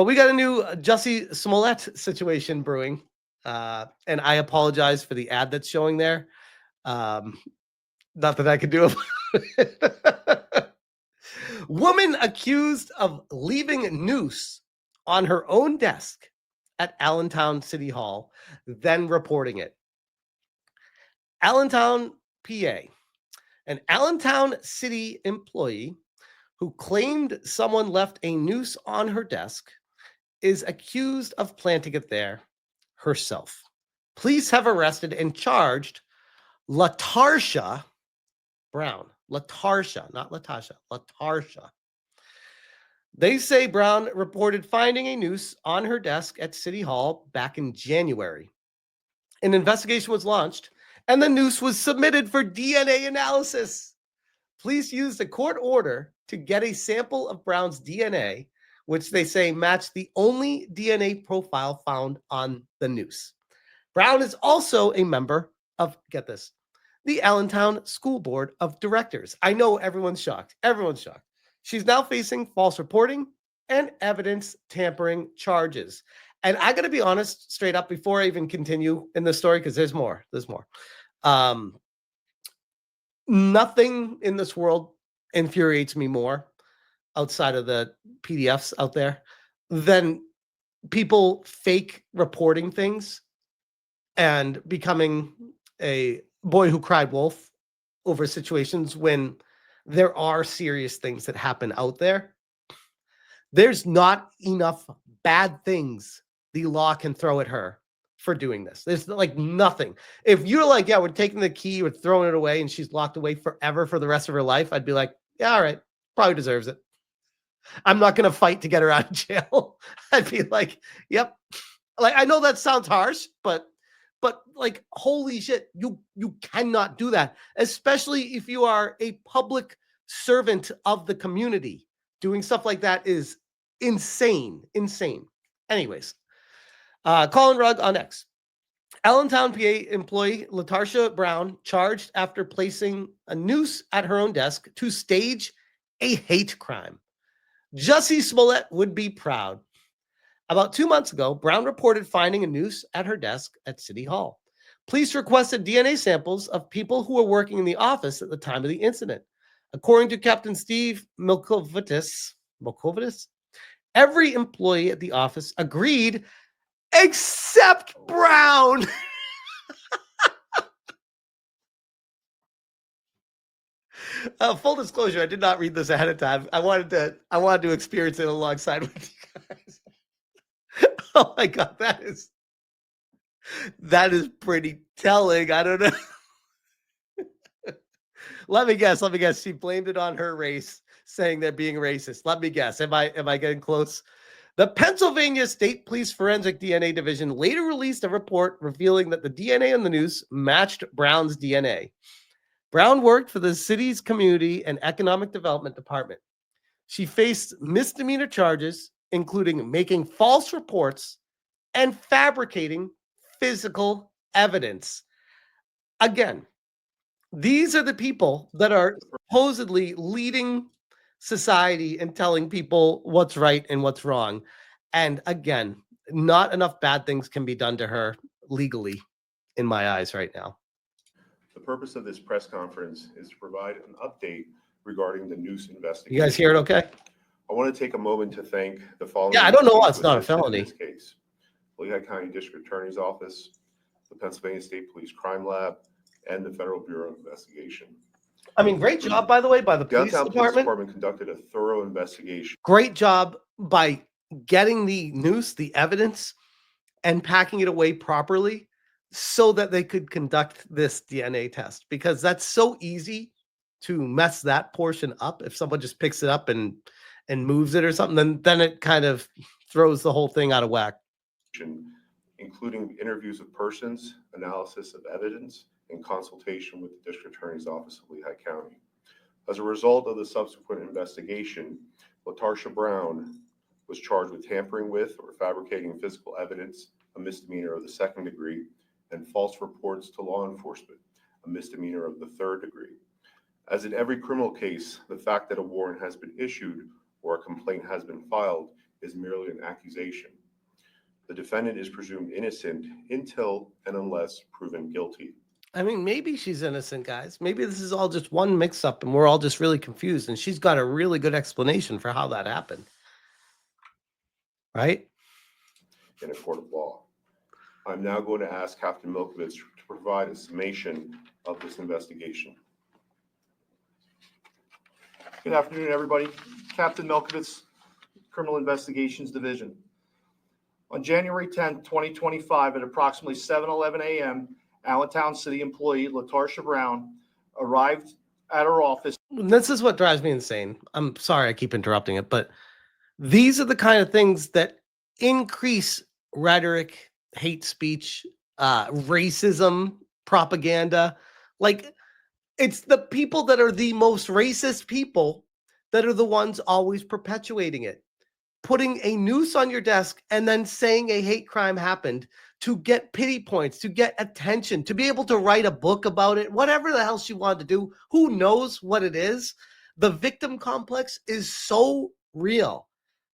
But we got a new Jussie Smollett situation brewing. And I apologize for the ad that's showing there. Not that I could do it. Woman accused of leaving Noose on her own desk at Allentown City Hall, then reporting it. Allentown, PA. An Allentown city employee who claimed someone left a noose on her desk is accused of planting it there herself. Police have arrested and charged LaTarsha Brown. LaTarsha, not LaTasha, LaTarsha. They say Brown reported finding a noose on her desk at City Hall back in January. An investigation was launched, and the noose was submitted for DNA analysis. Police used a court order to get a sample of Brown's DNA, which they say matched the only DNA profile found on the noose. Brown is also a member of, get this, the Allentown School Board of Directors. I know everyone's shocked. Everyone's shocked. She's now facing false reporting and evidence tampering charges. And I got to be honest, straight up, before I even continue in the story, because there's more. There's more. Nothing in this world infuriates me more outside of the PDFs out there than people fake reporting things and becoming a boy who cried wolf over situations when there are serious things that happen out there. There's not enough bad things the law can throw at her for doing this. There's like nothing. If you're like, yeah, we're taking the key, we're throwing it away, and she's locked away forever for the rest of her life, I'd be like, yeah, all right, probably deserves it. I'm not going to fight to get her out of jail. I'd be like, yep. Like, I know that sounds harsh, but like, holy shit, you cannot do that, especially if you are a public servant of the community. Doing stuff like that is insane. Anyways, Colin Rugg on X. Allentown, PA employee LaTarsha Brown charged after placing a noose at her own desk to stage a hate crime. Jussie Smollett would be proud. About 2 months ago, Brown reported finding a noose at her desk at City Hall. Police requested DNA samples of people who were working in the office at the time of the incident. According to Captain Steve Milkovitis, every employee at the office agreed except Brown. Full disclosure, I did not read this ahead of time. I wanted to experience it alongside with you guys. Oh my God, that is pretty telling. I don't know. Let me guess. She blamed it on her race, saying they're being racist. Let me guess. Am I getting close? The Pennsylvania State Police Forensic DNA Division later released a report revealing that the DNA on the noose matched Brown's DNA. Brown worked for the city's Community and Economic Development Department. She faced misdemeanor charges, including making false reports and fabricating physical evidence. Again, these are the people that are supposedly leading society and telling people what's right and what's wrong. And again, not enough bad things can be done to her legally in my eyes right now. The purpose of this press conference is to provide an update regarding the Noose investigation. You guys hear it okay? I want to take a moment to thank the following. Yeah, I don't know why it's not a felony. In this case, Lehigh County District Attorney's Office, the Pennsylvania State Police Crime Lab, and the Federal Bureau of Investigation. I mean, great job, by the way, by the police Downtown department. Police Department conducted a thorough investigation. Great job by getting the noose, the evidence, and packing it away properly so that they could conduct this DNA test, because that's so easy to mess that portion up. If someone just picks it up and moves it or something, then it kind of throws the whole thing out of whack. Including interviews with persons, analysis of evidence, and consultation with the District Attorney's Office of Lehigh County. As a result of the subsequent investigation, LaTarsha Brown was charged with tampering with or fabricating physical evidence, a misdemeanor of the second degree, and false reports to law enforcement, a misdemeanor of the third degree. As in every criminal case, the fact that a warrant has been issued or a complaint has been filed is merely an accusation. The defendant is presumed innocent until and unless proven guilty. I mean, maybe she's innocent, guys. Maybe this is all just one mix-up and we're all just really confused, and she's got a really good explanation for how that happened. Right? In a court of law. I'm now going to ask Captain Milkovich to provide a summation of this investigation. Good afternoon, everybody. Captain Milkovich, Criminal Investigations Division. On January 10th, 2025, at approximately 7:11 a.m., Allentown City employee LaTarsha Brown arrived at her office. This is what drives me insane. I'm sorry I keep interrupting it, but these are the kind of things that increase rhetoric, hate speech, racism, propaganda. Like, it's the people that are the most racist people that are the ones always perpetuating it. Putting a noose on your desk and then saying a hate crime happened to get pity points, to get attention, to be able to write a book about it, whatever the hell she wanted to do. Who knows what it is? The victim complex is so real.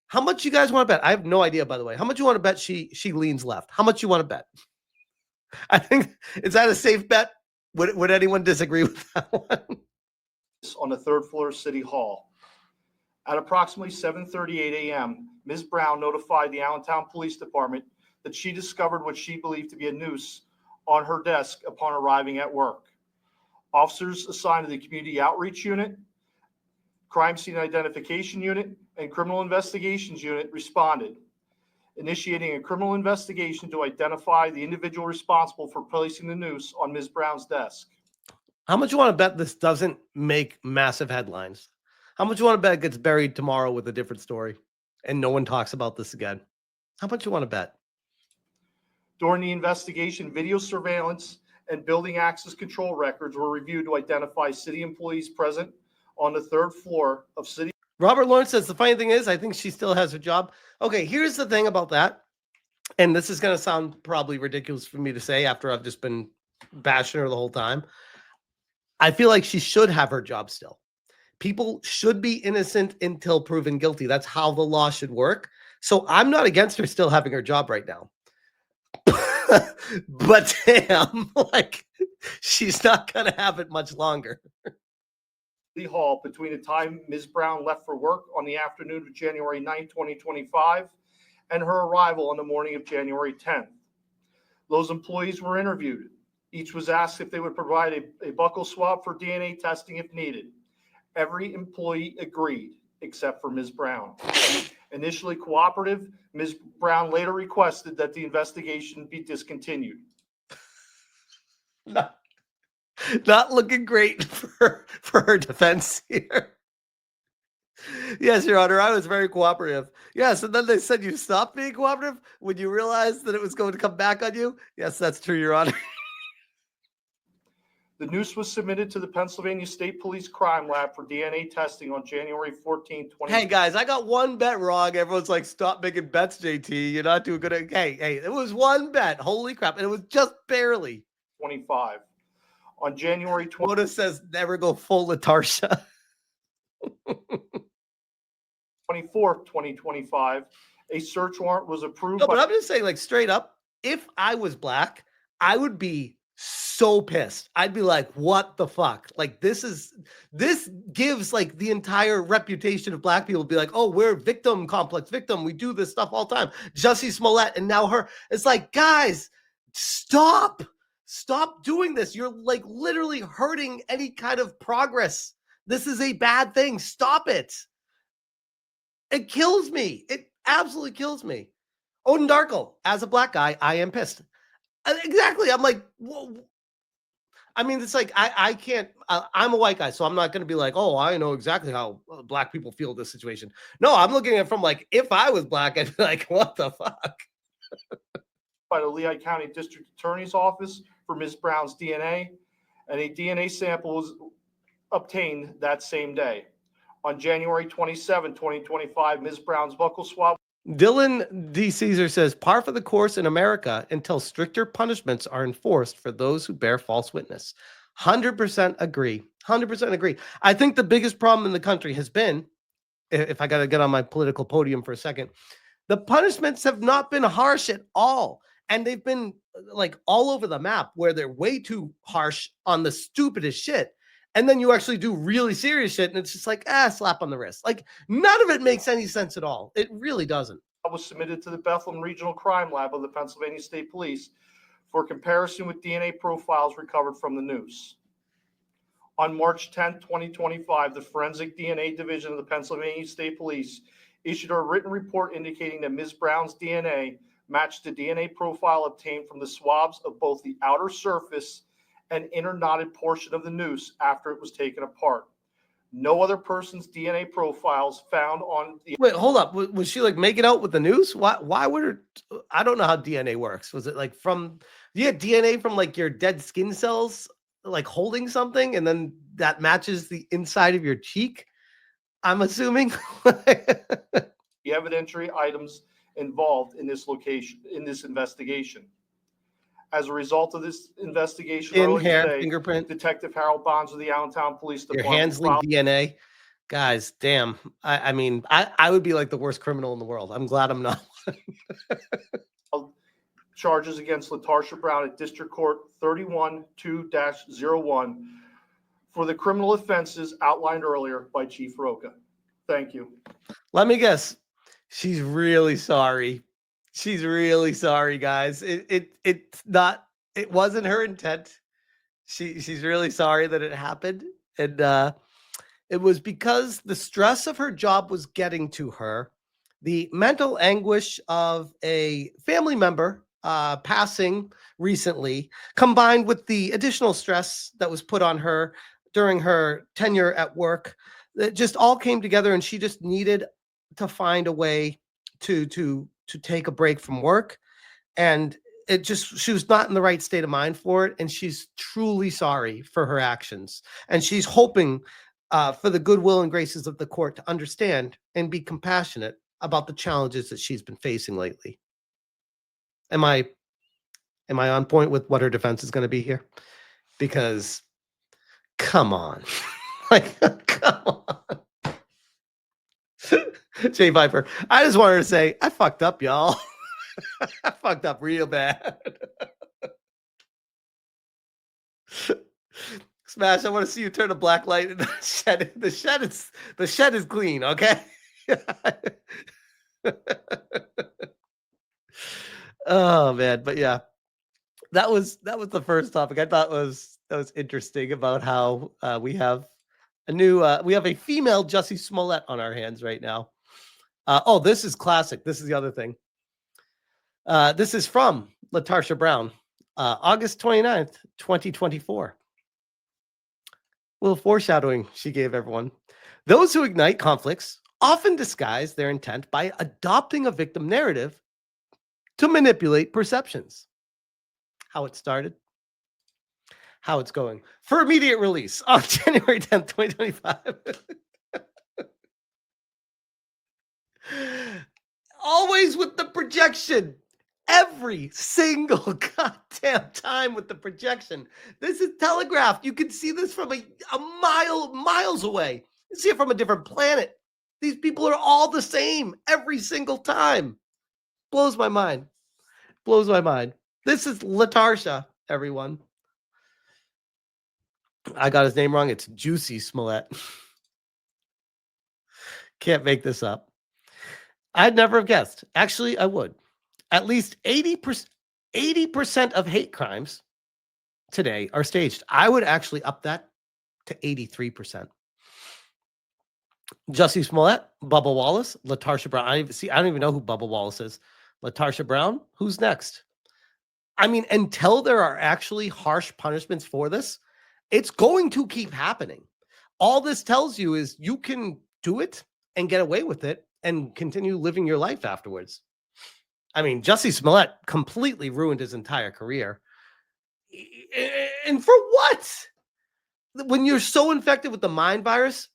How much you guys want to bet? I have no idea, by the way. How much you want to bet she leans left? How much you want to bet? I think, is that a safe bet? Would anyone disagree with that one? On the third floor of City Hall. At approximately 7:38 a.m., Ms. Brown notified the Allentown Police Department that she discovered what she believed to be a noose on her desk upon arriving at work. Officers assigned to the Community Outreach Unit, Crime Scene Identification Unit, and Criminal Investigations Unit responded, initiating a criminal investigation to identify the individual responsible for placing the noose on Ms. Brown's desk. How much you want to bet this doesn't make massive headlines? How much you want to bet it gets buried tomorrow with a different story and no one talks about this again? How much you want to bet? During the investigation, video surveillance and building access control records were reviewed to identify city employees present on the third floor of City. Robert Lawrence says the funny thing is, I think she still has her job. Okay, here's the thing about that. And this is going to sound probably ridiculous for me to say after I've just been bashing her the whole time. I feel like she should have her job still. People should be innocent until proven guilty. That's how the law should work. So I'm not against her still having her job right now. But damn, like, she's not going to have it much longer. City Hall between the time Ms. Brown left for work on the afternoon of January 9, 2025, and her arrival on the morning of January 10th. Those employees were interviewed. Each was asked if they would provide a buccal swab for DNA testing if needed. Every employee agreed, except for Ms. Brown. Initially cooperative, Ms. Brown later requested that the investigation be discontinued. Not looking great for her defense here. Yes, Your Honor, I was very cooperative. Yes, and then they said you stopped being cooperative when you realized that it was going to come back on you. Yes, that's true, Your Honor. The noose was submitted to the Pennsylvania State Police Crime Lab for DNA testing on January 14, 20. Hey, guys, I got one bet wrong. Everyone's like, stop making bets, JT. You're not doing good. Hey, it was one bet. Holy crap. And it was just barely. 25. On January 20. Quota says never go full LaTarsha. 24th, 2025, a search warrant was approved. No, but I'm just saying, like, straight up, if I was black, I would be so pissed. I'd be like, what the fuck? Like, this gives like the entire reputation of black people be like, oh, we're victim complex victim. We do this stuff all the time. Jussie Smollett and now her. It's like, guys, stop doing this. You're like literally hurting any kind of progress. This is a bad thing. Stop it. It kills me. It absolutely kills me. Odin Darkle, as a black guy, I am pissed. Exactly. I'm like, whoa. I mean, it's like, I can't, I'm a white guy, so I'm not going to be like, oh, I know exactly how black people feel this situation. No, I'm looking at it from like, if I was black, I'd be like, what the fuck? By the Lehigh County District Attorney's Office for Ms. Brown's DNA, and a DNA sample was obtained that same day. On January 27, 2025, Ms. Brown's buccal swab. Dylan D. Caesar says, par for the course in America until stricter punishments are enforced for those who bear false witness. 100% agree. 100% agree. I think the biggest problem in the country has been if I got to get on my political podium for a second, the punishments have not been harsh at all. And they've been like all over the map where they're way too harsh on the stupidest shit. And then you actually do really serious shit. And it's just like, slap on the wrist. Like none of it makes any sense at all. It really doesn't. Was submitted to the Bethlehem Regional Crime Lab of the Pennsylvania State Police for comparison with DNA profiles recovered from the Noose. On March 10, 2025, the Forensic DNA Division of the Pennsylvania State Police issued a written report indicating that Ms. Brown's DNA matched the DNA profile obtained from the swabs of both the outer surface and inner knotted portion of the noose after it was taken apart. No other person's DNA profiles found on the. Wait, hold up. Was she like making out with the noose? Why would her? I don't know how DNA works. Was it like from, you had DNA from like your dead skin cells, like holding something, and then that matches the inside of your cheek? I'm assuming. The evidentiary items involved in this investigation. As a result of this investigation, In earlier hair, today, fingerprint, Detective Harold Bonds of the Allentown Police your Department hands link DNA. Guys, damn. I mean, I would be like the worst criminal in the world. I'm glad I'm not. charges against LaTarsha Brown at District Court 31-2-01 for the criminal offenses outlined earlier by Chief Roca. Thank you. Let me guess. She's really sorry. She's really sorry, guys. It's not, it wasn't her intent. She's really sorry that it happened. And it was because the stress of her job was getting to her. The mental anguish of a family member passing recently, combined with the additional stress that was put on her during her tenure at work, that just all came together, and she just needed to find a way to take a break from work. And she was not in the right state of mind for it. And she's truly sorry for her actions. And she's hoping for the goodwill and graces of the court to understand and be compassionate about the challenges that she's been facing lately. Am I on point with what her defense is going to be here? Because come on. Like, come on. Jay Viper, I just wanted to say, I fucked up, y'all. I fucked up real bad. Smash, I want to see you turn a black light in the shed. The shed is clean, okay? Oh man, but yeah. That was the first topic. I thought that was interesting about how we have a female Jussie Smollett on our hands right now. Oh, this is classic. This is the other thing. This is from LaTarsha Brown, August 29th, 2024. A little foreshadowing she gave everyone. Those who ignite conflicts often disguise their intent by adopting a victim narrative to manipulate perceptions. How it started, how it's going. For immediate release on January 10th, 2025. Always with the projection. Every single goddamn time with the projection. This is telegraphed. You can see this from miles away. You see it from a different planet. These people are all the same every single time. Blows my mind. Blows my mind. This is LaTarsha, everyone. I got his name wrong. It's Jussie Smollett. Can't make this up. I'd never have guessed. Actually, I would. At least 80% of hate crimes today are staged. I would actually up that to 83%. Jussie Smollett, Bubba Wallace, LaTarsha Brown. I don't even know who Bubba Wallace is. LaTarsha Brown, who's next? I mean, until there are actually harsh punishments for this, it's going to keep happening. All this tells you is you can do it and get away with it and continue living your life afterwards. I mean, Jussie Smollett completely ruined his entire career. And for what? When you're so infected with the mind virus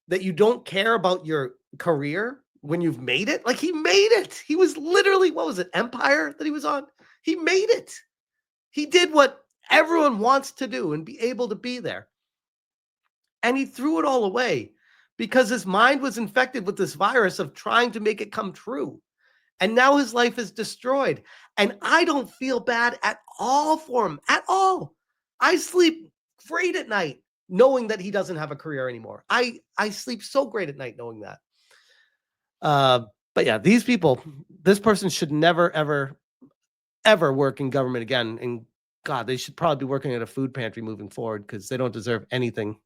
that you don't care about your career when you've made it? Like, he made it. He was literally, what was it, Empire that he was on? He made it. He did what everyone wants to do and be able to be there. And he threw it all away because his mind was infected with this virus of trying to make it come true. And now his life is destroyed. And I don't feel bad at all for him, at all. I sleep great at night knowing that he doesn't have a career anymore. I sleep so great at night knowing that. But yeah, these people, this person should never, ever work in government again. And God, they should probably be working at a food pantry moving forward because they don't deserve anything.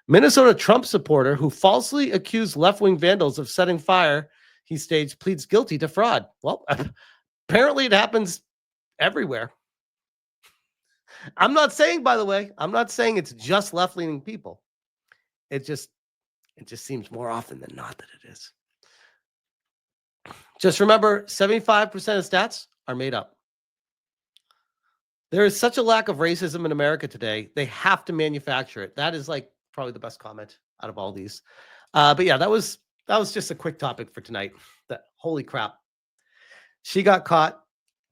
Minnesota Trump supporter who falsely accused left-wing vandals of setting fire he staged pleads guilty to fraud. Well, apparently it happens everywhere. I'm not saying, by the way, I'm not saying it's just left-leaning people. It just seems more often than not that it is. Just remember, 75% of stats are made up. There is such a lack of racism in America today. They have to manufacture it. That is like probably the best comment out of all these. But yeah, that was just a quick topic for tonight. That holy crap. She got caught.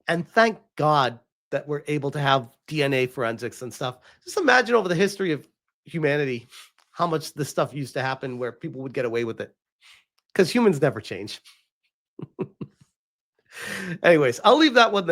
And thank God that we're able to have DNA forensics and stuff. Just imagine over the history of humanity how much this stuff used to happen where people would get away with it. Because humans never change. Anyways, I'll leave that one there.